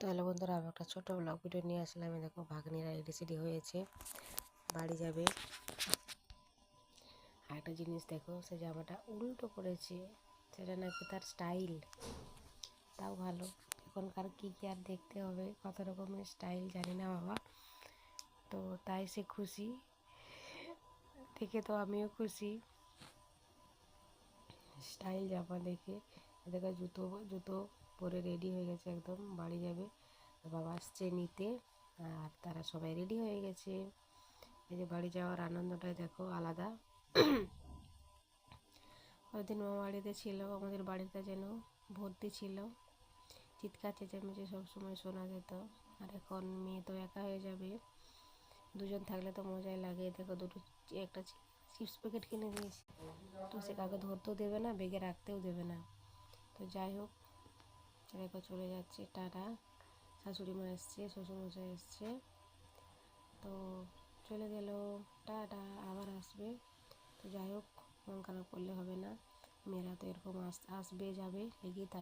তো হ্যালো বন্ধুরা, আমি একটা ছোটো ব্লগ ভিডিও নিয়ে আসলাম। দেখো ভাগ্নিরা রেডি হয়েছে, বাড়ি যাবে। আর একটা জিনিস দেখো, সে জামাটা উল্টো করেছে, সেটা নাকি তার স্টাইল। তাও ভালো, এখনকার কি আর দেখতে হবে, কত রকমের স্টাইল জানি না বাবা। তো তাই সে খুশি, দেখে তো আমিও খুশি স্টাইল জামা দেখে। দেখো জুতো জুতো পরে রেডি হয়ে গেছে, একদম বাড়ি যাবে। বাবা আসছে নিতে, আর তারা সবাই রেডি হয়ে গেছে। এই যে বাড়ি যাওয়ার আনন্দটাই দেখো আলাদা। ওইদিন মামা বাড়িতে ছিল, আমাদের বাড়িটা যেন ভর্তি ছিল, চিৎকার চেঁচামেচি সবসময় শোনা যেত। আর এখন মেয়ে তো একা হয়ে যাবে, দুজন থাকলে তো মজাই লাগে। দেখো একটা চিপস প্যাকেট কিনে দিয়েছি, তো সে কাউকে ধরতেও দেবে না, বেগে রাখতেও দেবে না। তো যাই হোক, দেখো চলে যাচ্ছে, টাটা। শাশুড়ি মা এসছে, শ্বশুরমশাই এসছে, তো চলে গেল, টাটা। আবার আসবে। তো যাই হোক, মন খারাপ করলে হবে না, মেয়েরা তো এরকম আসবে যাবে লেগেই থাকে।